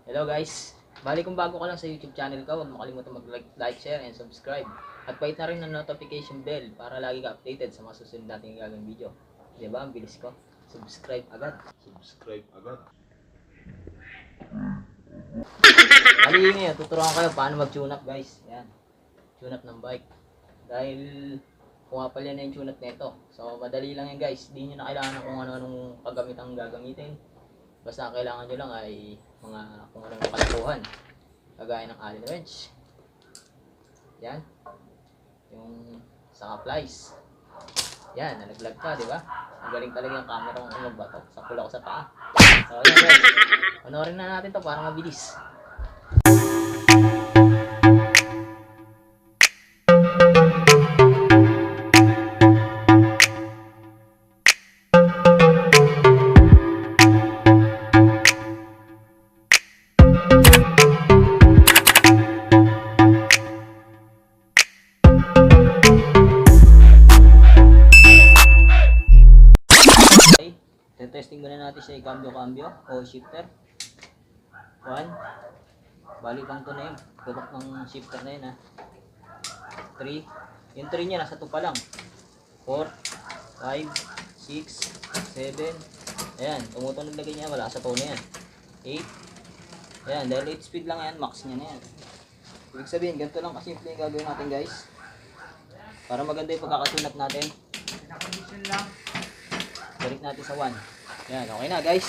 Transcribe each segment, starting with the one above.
Hello guys! Bali kung bago ka lang sa YouTube channel ko, huwag mo kalimutan mag-like, share, and subscribe. At pahit na rin ng notification bell para lagi ka updated sa mga susunod nating gagawing video. Diba? Ang bilis ko. Subscribe agad. Subscribe agad. Bali ngayon, tuturuan kayo paano mag-tune up guys. Yan. Tune up ng bike. Dahil pumapal yan yung tune up nito. So madali lang yan guys. Di nyo na kailangan kung ano-anong kagamitang gagamitin. Basta ang kailangan nyo lang ay mga kung anong kalakuhan. Kagaya ng Allen wrench. Yan. Yung sa plies. Yan, nalaglag pa, di ba? Ang galing talaga yung camera kung magbato. Sakula ko sa paa. So, yan guys. Panoorin na natin to para mabilis. Testing muna natin siya i-cambio o shifter. 1. Bali pang to na yun. Gabak ng shifter na yun ha. 3. Yung 3 niya nasa 2 pa lang. 4, 5, 6, 7. Ayan, tumutunog lagay niya. Wala sa tone yan. 8. Ayan, dahil 8 speed lang yan. Max niya na yan. Ibig sabihin, ganito lang kasimple yung gagawin natin guys. Para maganda yung pagkakasunat natin. Balik natin sa 1. Yan, okay na guys.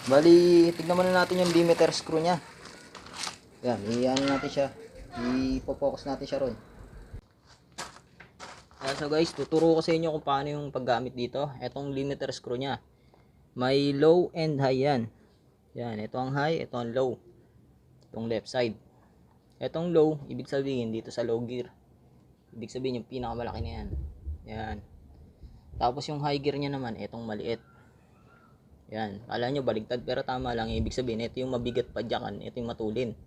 Bali, tignan muna natin yung limiter screw nya. Yan, i-ano natin siya. I-focus natin siya ron. Yan, so guys, tuturo ko sa inyo kung paano yung paggamit dito. Etong limiter screw nya. May low and high yan. Yan, ito ang high, ito ang low. Itong left side. Etong low, ibig sabihin dito sa low gear. Ibig sabihin yung pinakamalaki na yan. Yan. Tapos yung high gear nya naman, etong maliit. Yan, kala nyo baligtad pero tama lang. Ibig sabihin, ito yung mabigat padyakan, ito yung matulin.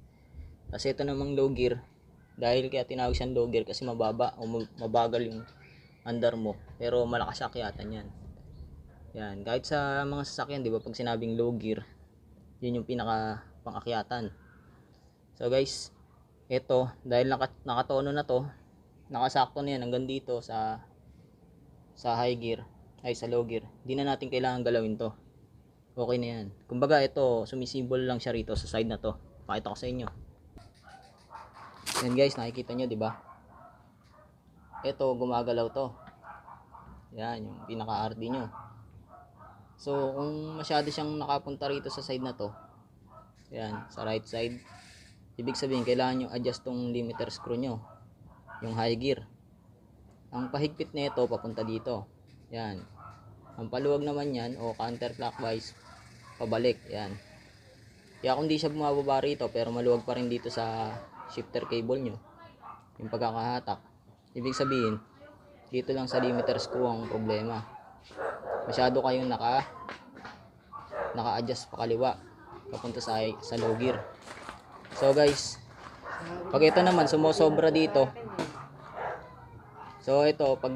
Kasi ito namang low gear, dahil kaya tinawag siyang low gear kasi mababa o mabagal yung andar mo. Pero malakas sa akyatan yan. Yan, kahit sa mga sasakyan, di ba, pag sinabing low gear, yun yung pinaka pangakyatan. So guys, ito, dahil nakatono na to, nakasakto na yan hanggang dito sa high gear, ay sa low gear. Hindi na natin kailangan galawin to. Okay na yan. Kumbaga ito, sumisimbol lang siya rito sa side na to. Pakita ko sa inyo. Yan guys, nakikita nyo, di ba? Ito, gumagalaw to. Yan, yung pinaka-RD nyo. So, kung masyado siyang nakapunta rito sa side na to, yan, sa right side, ibig sabihin, kailangan nyo adjust tong limiter screw nyo. Yung high gear. Ang pahigpit na ito, papunta dito. Yan. Ang paluwag naman yan, o counterclockwise, pabalik. Yan. Kaya kung di siya bumababa rito, pero maluwag pa rin dito sa shifter cable nyo, yung pagkakahatak, ibig sabihin, dito lang sa limiter screw ang problema. Masyado kayong naka-adjust pa kaliwa, papunta sa low gear. So guys, pag ito naman, sumusobra dito, so ito, pag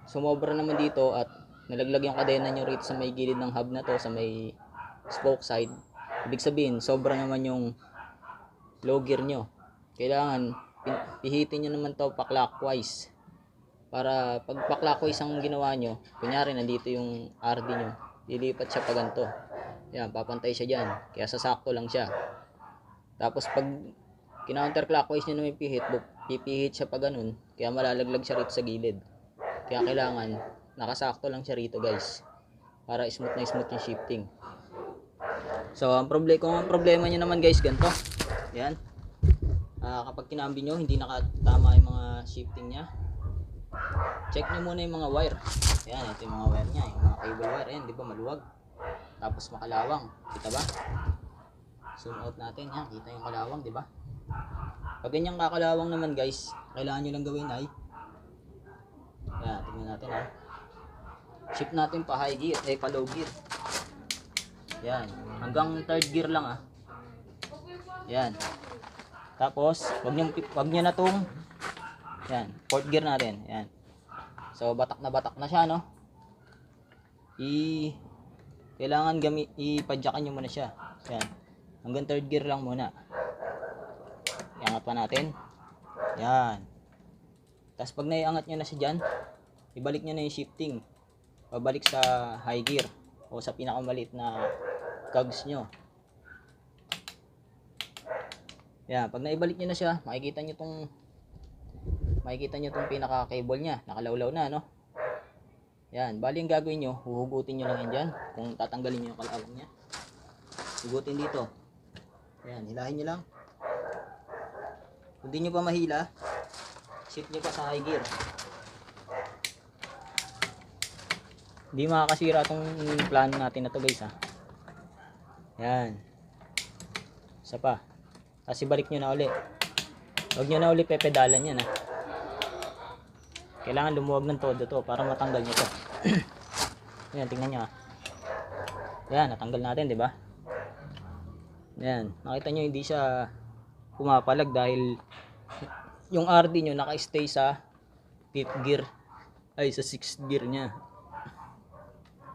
sumobra naman dito at nalaglag yung kadena nyo rito sa may gilid ng hub na to, sa may spoke side, ibig sabihin sobra naman yung low gear nyo. Kailangan pihitin nyo naman to pa clockwise, para pag pa clockwise ang ginawa nyo, kunyari nandito yung RD nyo, lilipat siya pa ganito. Yan, papantay siya dyan, kaya sasakto lang siya. Tapos pag kinounterclockwise nyo naman pipihit siya pa ganun, kaya malalaglag siya rito sa gilid. Kaya kailangan nakasakto lang siya rito guys, para smooth na smooth yung shifting. So kung ang problema nyo naman guys, ganito. Yan, kapag kinambi nyo hindi nakatama yung mga shifting nya, check nyo muna yung mga wire. Yan, ito yung mga wire nya, yung mga cable wire. Yan, di ba maluwag, tapos makalawang, kita ba? Zoom out natin, yan, kita yung kalawang, di ba? Pag ganyang kakalawang naman guys, kailangan nyo lang gawin ay, yan, tingnan natin ha, shift natin pa high gear, pa low gear. Yan, hanggang third gear lang ha. Yan. Tapos, wag nyo na tong, yan, fourth gear natin. Yan. So, batak na siya, no? Kailangan ipadyakan nyo muna siya. Yan. Hanggang third gear lang muna. Iangat pa natin. Yan. Tapos pag naiangat nyo na siya dyan, ibalik nyo na yung shifting. Pabalik sa high gear o sa pinakamaliit na cogs nyo. Yan. Pag naibalik nyo na siya, makikita nyo tong pinaka cable nya. Nakalawlaw na, no? Yan. Bali yung gagawin nyo, huhugutin nyo lang yan dyan. Kung tatanggalin nyo yung kalawang nya. Hugutin dito. Yan. Hilahin nyo lang. Kung di nyo pa mahila, shift nyo pa sa high gear. Hindi makakasira itong plano natin na to guys ha. Yan. Isa pa. Kasi balik nyo na uli. Huwag nyo na uli pepedalan yan ha. Kailangan lumuwag ng todo to para matanggal nyo to. Yan, tingnan nyo ha. Yan, natanggal natin, di ba? Yan, nakita nyo hindi siya pumapalag dahil yung RD nyo naka-stay sa 5th gear ay sa 6th gear nya.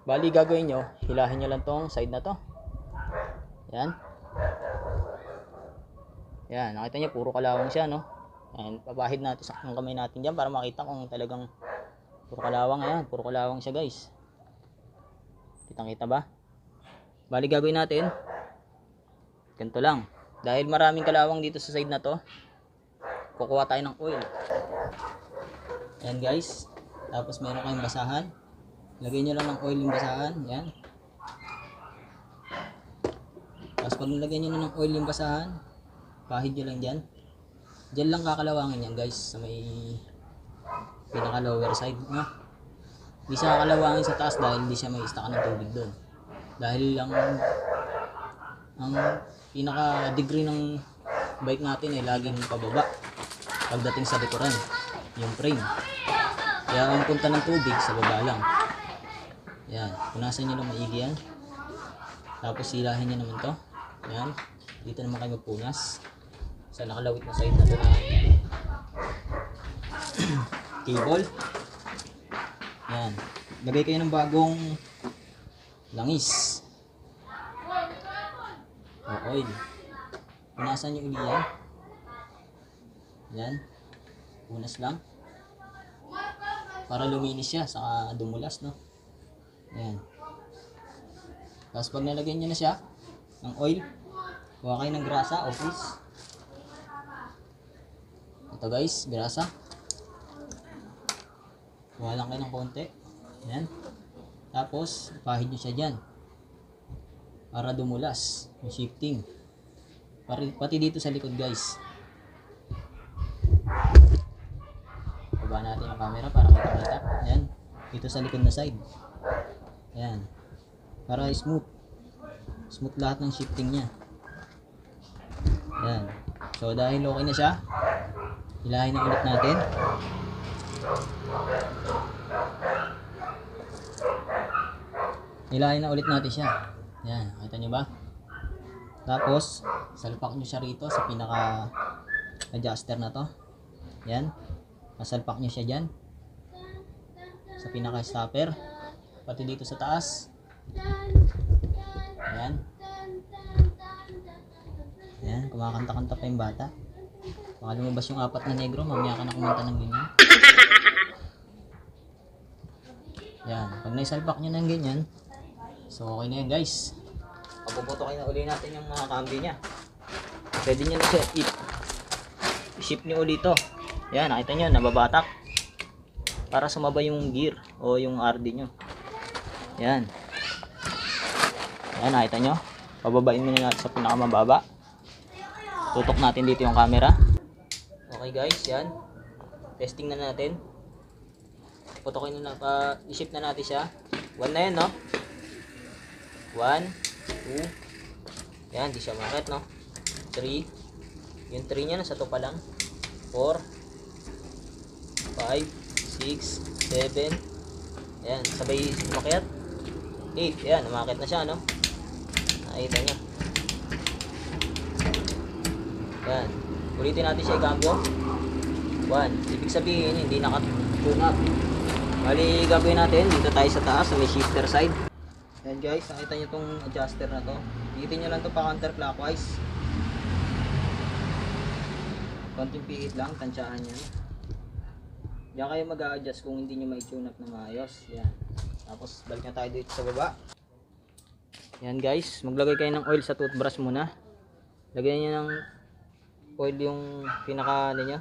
Bali gagawin nyo, hilahin nyo lang tong side na to. Yan. Yan, nakita nyo puro kalawang siya, no? Yan, papahid natin sa kamay natin dyan para makita kung talagang puro kalawang. Ayan, puro kalawang siya guys. Kitang kita ba? Bali gagawin natin ganito lang. Dahil maraming kalawang dito sa side na to, kukuha tayo ng oil. Ayan guys. Tapos meron kayong basahan. Lagay nyo lang ng oil yung basahan. Yan. Tapos pag nilagay nyo na ng oil yung basahan, pahid nyo lang dyan. Dyan lang kakalawangin yan guys. Sa may pinaka lower side. No? Hindi siya kakalawangin sa taas dahil hindi siya may istakan ng tubig doon. Dahil lang ang pinaka degree ng bike natin ay laging pababa pagdating sa likuran, yung frame. Kaya ang punta ng tubig sa baba lang. Yan, punasan nyo lang maigi yan. Tapos silahin nyo naman to. Yan, dito naman kayo magpunas sa nakalawit na side na to na cable. Yan, lagay kayo ng bagong langis o oil. Punasan nyo uli yan. Yan, punas lang para luminis siya, saka dumulas, no? Yan. Tapos pag nalagyan nyo na siya ng oil, kuha kayo ng grasa o grease. Ito guys, grasa. Kuha lang kayo ng konti. Yan. Tapos pahid nyo siya dyan para dumulas yung shifting. Pati dito sa likod guys. Baba natin yung camera para kita-kita. Yan. Dito sa likod na side. Yan. Para smooth. Smooth lahat ng shifting niya. Yan. So dahil okay na siya, hilahin na ulit natin. Hilahin na ulit natin siya. Yan. Nakita nyo ba? Tapos, salpak nyo siya rito sa pinaka adjuster na to. Yan. Masalpak nyo siya dyan sa pinaka stopper, pati dito sa taas. Ayan. Ayan, kumakanta-kanta pa yung bata. Baka lumabas yung 4 na negro, mamaya ka na kumanta ng ganyan. Ayan, pag naisalpak nyo ng ganyan, so okay na yan guys. Papuputokin na uli natin yung mga cambio nya. Pwede nyo na siya i-shift nyo uli to. Yan, nakita nyo, nababatak para sumabay yung gear o yung RD nyo. Yan. Yan, nakita nyo, pababain muna natin sa pinakamababa. Tutok natin dito yung camera. Okay guys, yan. Testing na natin. Putokin na, i-shift na natin siya. 1 na yan, no? 1, 2. Yan, di siya makit, no? 3. Yung 3 nya nasa 2 pa lang. 4. 5, 6, 7. Ayan, sabay umakyat. 8, ayan, umakyat na siya, no? Nakita nyo. Ayan, ulitin natin siya i-cambio. 1, ibig sabihin, hindi naka-tune up. Bali, gagawin natin, dito tayo sa taas, sa may shifter side. Ayan guys, nakita nyo itong adjuster na to. Pihitin nyo lang to pa counterclockwise. Konting pihit lang, tansyahan yan. Diyan kayo mag-a-adjust kung hindi nyo may tune up na maayos. Yan. Tapos balik na tayo dito sa baba. Yan guys, maglagay kayo ng oil sa toothbrush muna. Lagyan nyo ng oil yung pinaka ano nyo,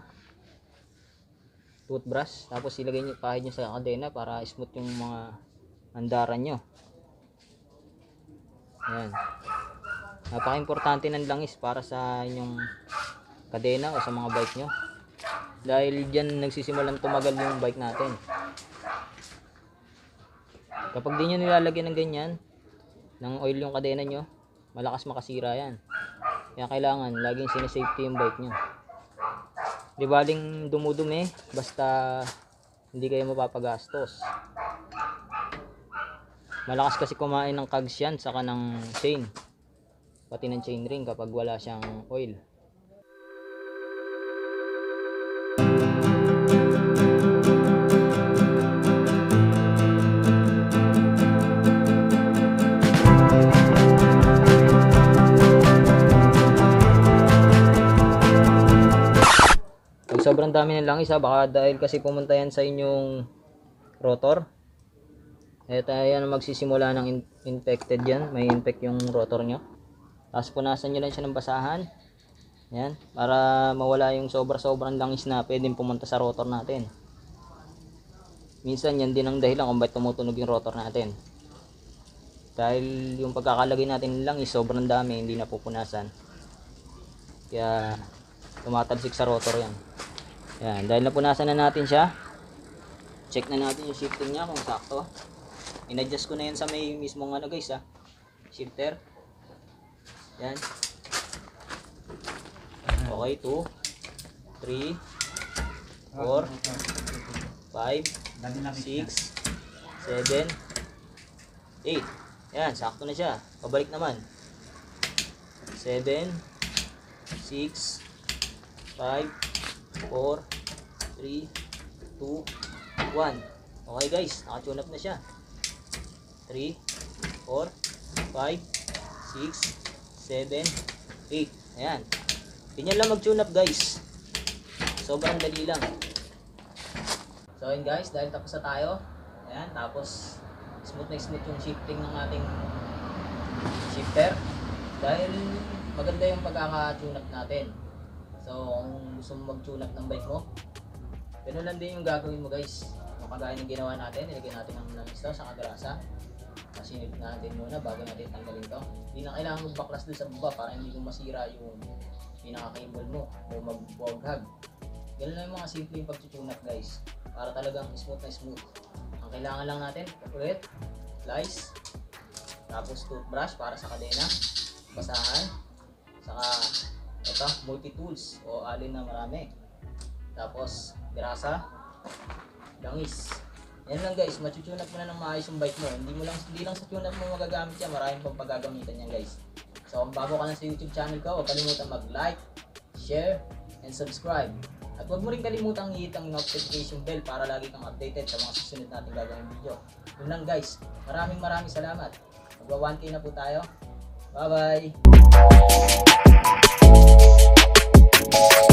toothbrush. Tapos ilagay nyo, pahid nyo sa kadena para smooth yung mga andaran nyo. Yan. Napaka-importante ng langis para sa inyong kadena o sa mga bike nyo. Dahil dyan nagsisimulang tumagal yung bike natin. Kapag di nyo nilalagyan ng ganyan, ng oil yung kadena nyo, malakas makasira yan. Kaya kailangan laging sinesafety yung bike nyo. Di baling dumudumi, basta hindi kayo mapapagastos. Malakas kasi kumain ng cogs yan, saka ng chain. Pati ng chain ring kapag wala siyang oil. Pag sobrang dami ng langis baka dahil kasi pumunta yan sa inyong rotor. Yan ang magsisimula ng infected yan. May infect yung rotor nyo. Tapos punasan nyo lang siya ng basahan. Yan. Para mawala yung sobrang langis na pwedeng pumunta sa rotor natin. Minsan yan din ang dahilan kung bakit tumutunog yung rotor natin. Dahil yung pagkakalagay natin ng langis sobrang dami, hindi napupunasan. Kaya tumatalsik sa rotor yan. Yan. Dahil napunasan na natin siya, check na natin yung shifting niya kung sakto. In-adjust ko na yan sa may mismong ano guys shifter. Yan. Okay, 2, 3, 4, 5, 6, 7, 8. Yan, sakto na siya. Pabalik naman. 7, 6, 5, 4, 3, 2, 1. Okay guys, naka-tune up na siya. 3, 4, 5, 6, 7, 8. Ayan. Ganyan lang mag-tune up guys. Sobrang dali lang. So yun guys, dahil tapos na tayo. Ayan, tapos smooth na smooth yung shifting ng ating shifter. Dahil maganda yung pagkaka-tune up natin. So kung gusto mo mag-tune up ng bike mo, ganun lang din yung gagawin mo guys. Yung kagaya ng ginawa natin, nilagyan natin ng langis sa kagrasa. Masinip natin muna bago natin tanggalin to. Hindi na kailangan magbaklas doon sa baba para hindi mo masira yung pinaka-cable mo o magbuwaghag. Ganun lang yung mga simpleng pag-tune up guys. Para talagang smooth na smooth. Ang kailangan lang natin, ulit, slice, tapos toothbrush para sa kadena, basahan, saka ito, multi-tools o alin na marami. Tapos, grasa, langis. Yan lang guys, matutune up mo na ng maayos yung bike mo. Hindi lang sa tune up mo magagamit yan, maraming pang paggagamitan yan guys. So kung bago ka lang sa YouTube channel ko, huwag kalimutan mag-like, share, and subscribe. At huwag mo rin kalimutan i-hit ang notification bell para lagi kang updated sa mga susunod nating gagawin video. Yun lang guys, maraming salamat. Magwa 1K na po tayo. Bye bye!